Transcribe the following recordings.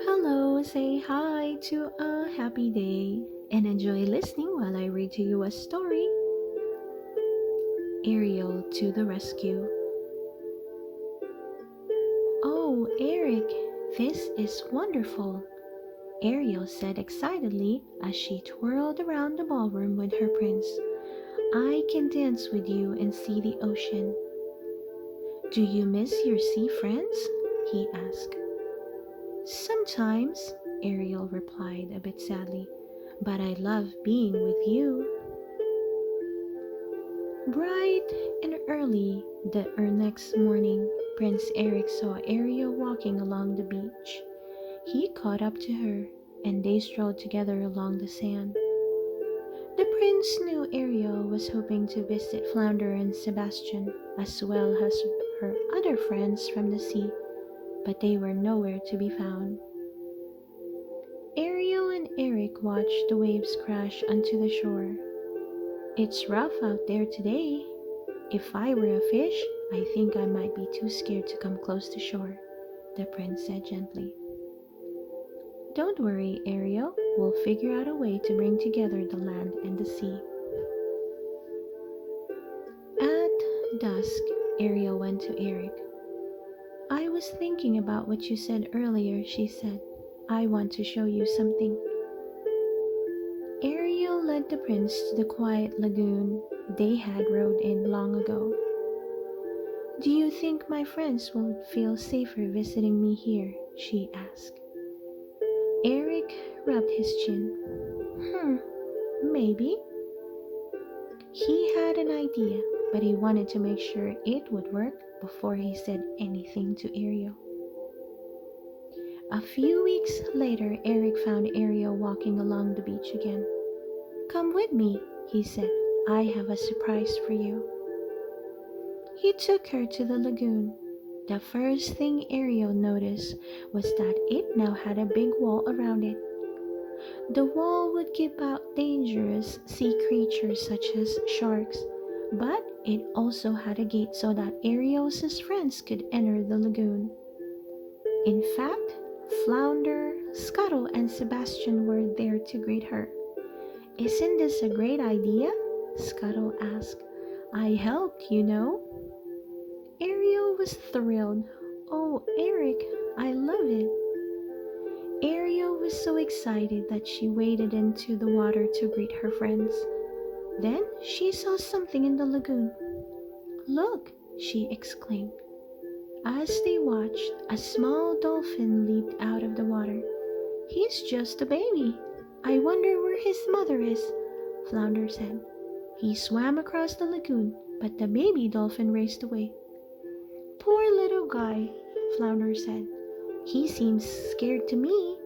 Hello, say hi to a happy day and enjoy listening while I read to you a story. Ariel to the rescue. Oh, Eric, this is wonderful, Ariel said excitedly as she twirled around the ballroom with her prince. I can dance with you and see the ocean. Do you miss your sea friends? He asked. Sometimes, Ariel replied a bit sadly, but I love being with you. Bright and early the next morning, Prince Eric saw Ariel walking along the beach. He caught up to her, and they strolled together along the sand. The prince knew Ariel was hoping to visit Flounder and Sebastian, as well as her other friends from the sea, but they were nowhere to be found. Ariel and Eric watched the waves crash onto the shore. It's rough out there today. If I were a fish, I think I might be too scared to come close to shore, the prince said gently. Don't worry, Ariel. We'll figure out a way to bring together the land and the sea. At dusk, Ariel went to Eric. I was thinking about what you said earlier, she said. I want to show you something. Ariel led the prince to the quiet lagoon they had rowed in long ago. Do you think my friends will feel safer visiting me here? She asked. Eric rubbed his chin. Maybe. He had an idea, but he wanted to make sure it would work before he said anything to Ariel. A few weeks later, Eric found Ariel walking along the beach again. Come with me, he said. I have a surprise for you. He took her to the lagoon. The first thing Ariel noticed was that it now had a big wall around it. The wall would keep out dangerous sea creatures such as sharks, but it also had a gate so that Ariel's friends could enter the lagoon. In fact, Flounder, Scuttle, and Sebastian were there to greet her. Isn't this a great idea? Scuttle asked. I helped, you know. Ariel was thrilled. Oh, Eric, I love it. Ariel was so excited that she waded into the water to greet her friends. Then she saw something in the lagoon. Look, she exclaimed. As they watched, a small dolphin leaped out of the water. He's just a baby. I wonder where his mother is, Flounder said. He swam across the lagoon, but the baby dolphin raced away. Poor little guy, Flounder said. He seems scared to me.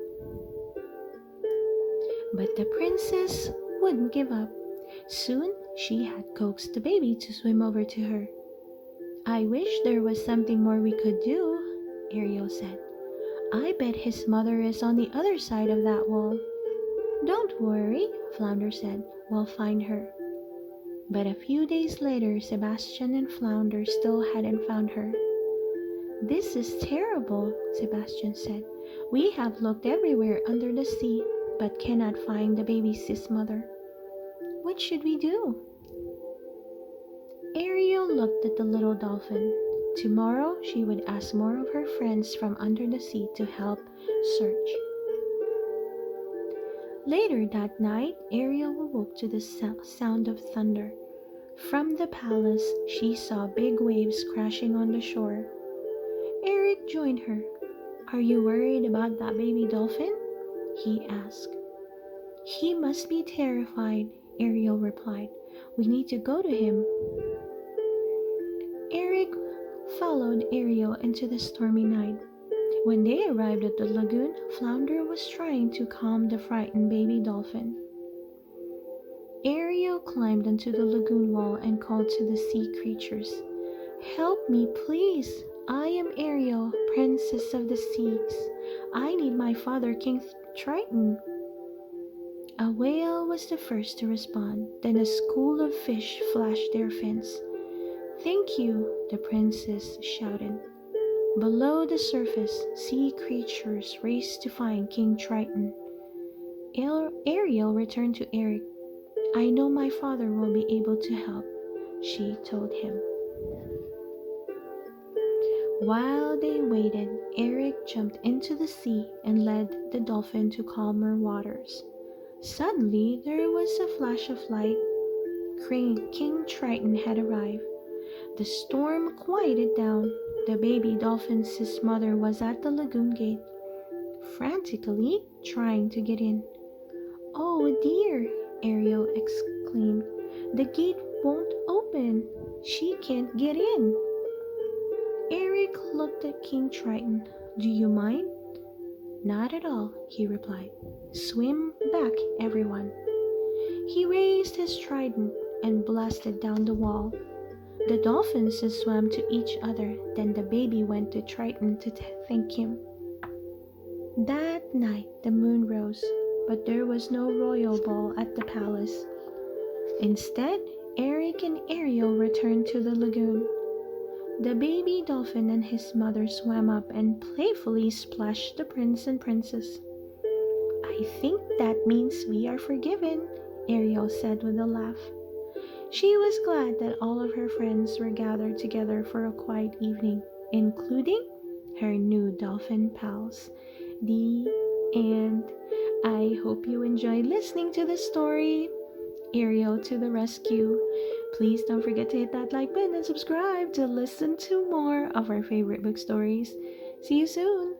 But the princess wouldn't give up. Soon she had coaxed the baby to swim over to her. I wish there was something more we could do, Ariel said. I bet his mother is on the other side of that wall. Don't worry, Flounder said. We'll find her. But a few days later, Sebastian and Flounder still hadn't found her. This is terrible, Sebastian said. We have looked everywhere under the sea, but cannot find the baby's mother. What should we do? Ariel looked at the little dolphin. Tomorrow she would ask more of her friends from under the sea to help search. Later that night, Ariel awoke to the sound of thunder. From the palace, she saw big waves crashing on the shore. Eric joined her. Are you worried about that baby dolphin? He asked. He must be terrified, Ariel replied. We need to go to him. Eric followed Ariel into the stormy night. When they arrived at the lagoon, Flounder was trying to calm the frightened baby dolphin. Ariel climbed onto the lagoon wall and called to the sea creatures. Help me, please. I am Ariel, princess of the seas. I need my father, King Triton. A whale was the first to respond. Then a school of fish flashed their fins. Thank you, the princess shouted. Below the surface, sea creatures raced to find King Triton. Ariel returned to Eric. I know my father will be able to help, she told him. While they waited, Eric jumped into the sea and led the dolphin to calmer waters. Suddenly, there was a flash of light. King Triton had arrived. The storm quieted down. The baby dolphin's mother was at the lagoon gate, frantically trying to get in. Oh dear, Ariel exclaimed. The gate won't open. She can't get in. Eric looked at King Triton. Do you mind? Not at all, he replied. Swim back, everyone. He raised his trident and blasted down the wall. The dolphins swam to each other, then the baby went to Triton to thank him. That night the moon rose, but there was no royal ball at the palace. Instead, Eric and Ariel returned to the lagoon. The baby dolphin and his mother swam up and playfully splashed the prince and princess. I think that means we are forgiven, Ariel said with a laugh. She was glad that all of her friends were gathered together for a quiet evening, including her new dolphin pals. The end. I hope you enjoyed listening to this story. Ariel to the rescue. Please don't forget to hit that like button and subscribe to listen to more of our favorite book stories. See you soon!